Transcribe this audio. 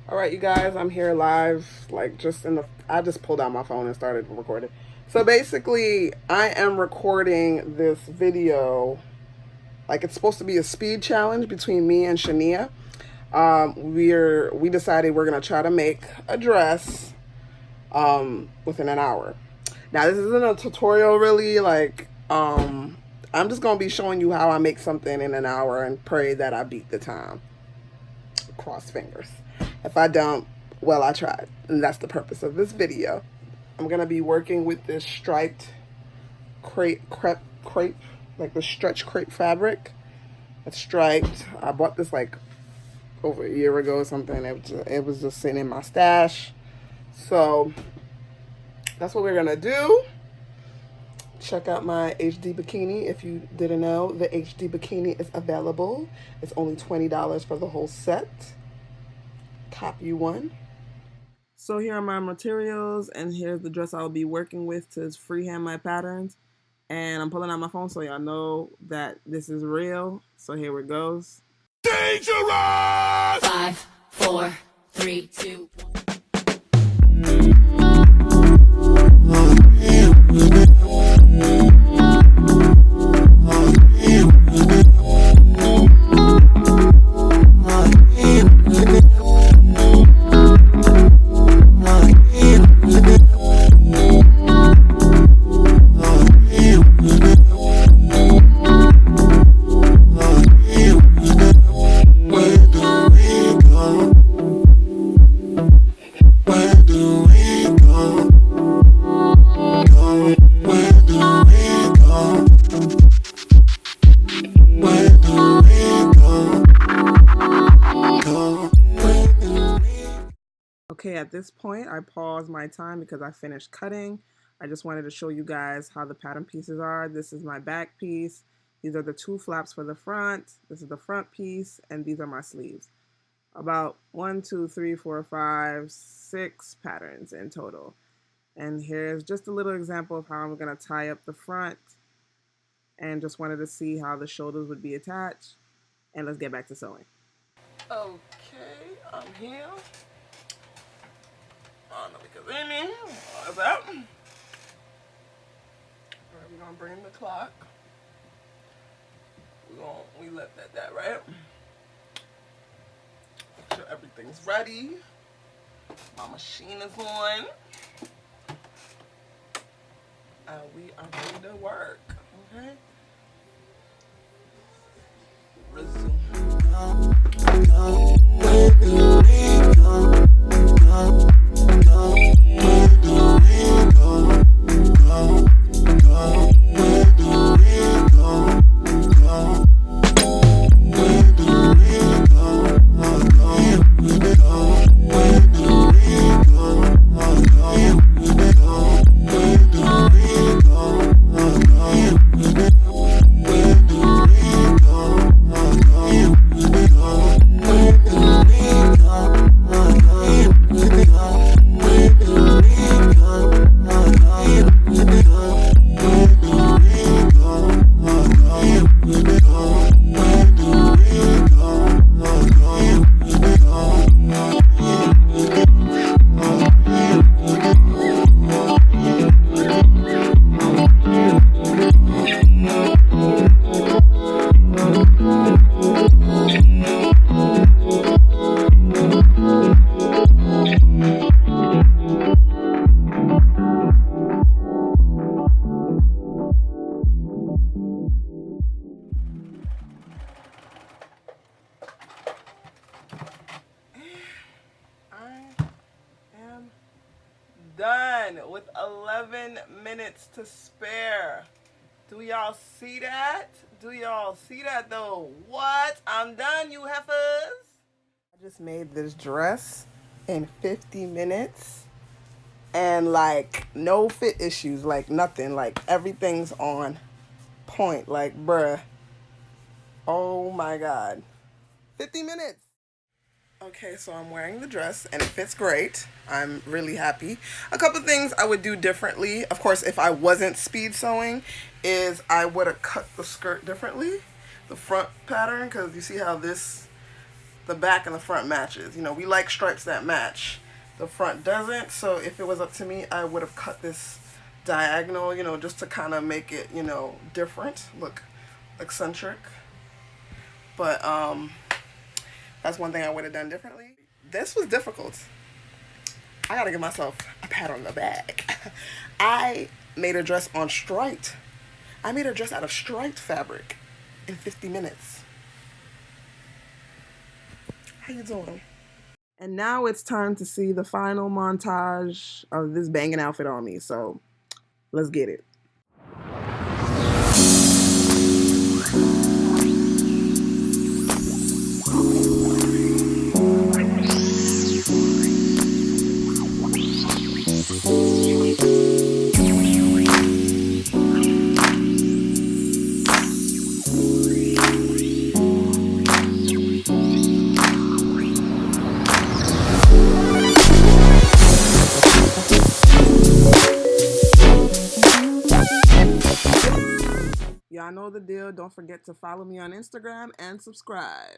All right, you guys, I'm here live. I just pulled out my phone and started recording. So basically, I am recording this video. Like it's supposed to be a speed challenge between me and Shania. We decided we're gonna try to make a dress within an hour. Now this isn't a tutorial really. I'm just gonna be showing you how I make something in an hour and pray that I beat the time. Cross fingers. If I don't, well, I tried. And that's the purpose of this video. I'm going to be working with this striped crepe, like the stretch crepe fabric. It's striped. I bought this like over a year ago or something. It was just sitting in my stash. So that's what we're going to do. Check out my HD bikini. If you didn't know, the HD bikini is available. It's only $20 for the whole set. Cop you one. So here are my materials, and here's the dress I'll be working with to freehand my patterns. And I'm pulling out my phone so y'all know that this is real. So here it goes. Dangerous! 5, 4, 3, 2, 1. Okay, at this point, I paused my time because I finished cutting. I just wanted to show you guys how the pattern pieces are. This is my back piece. These are the two flaps for the front. This is the front piece, and these are my sleeves. About 1, 2, 3, 4, 5, 6 patterns in total. And here's just a little example of how I'm gonna tie up the front, and just wanted to see how the shoulders would be attached. And let's get back to sewing. Okay, I'm here. Oh, no, because what's up? Alright, we're gonna bring the clock. We left that right? Make sure everything's ready. My machine is on. And we are ready to work. Okay? Resume. Done with 11 minutes to spare. Do y'all see that? Do y'all see that though? What? I'm done, you heifers. I just made this dress in 50 minutes and like no fit issues, like nothing, like everything's on point, like bruh. Oh my God. 50 minutes. Okay, so I'm wearing the dress and it fits great. I'm really happy. A couple things I would do differently, of course, if I wasn't speed sewing, is I would have cut the skirt differently, the front pattern, because you see how this the back and the front matches. You know, we like stripes that match. The front doesn't, so if it was up to me, I would have cut this diagonal, you know, just to kind of make it, you know, different, look eccentric. But that's one thing I would have done differently. This was difficult. I gotta give myself a pat on the back. I made a dress on striped. I made a dress out of striped fabric in 50 minutes. How you doing? And now it's time to see the final montage of this banging outfit on me. So let's get it. Y'all know the deal. Don't forget to follow me on Instagram and subscribe.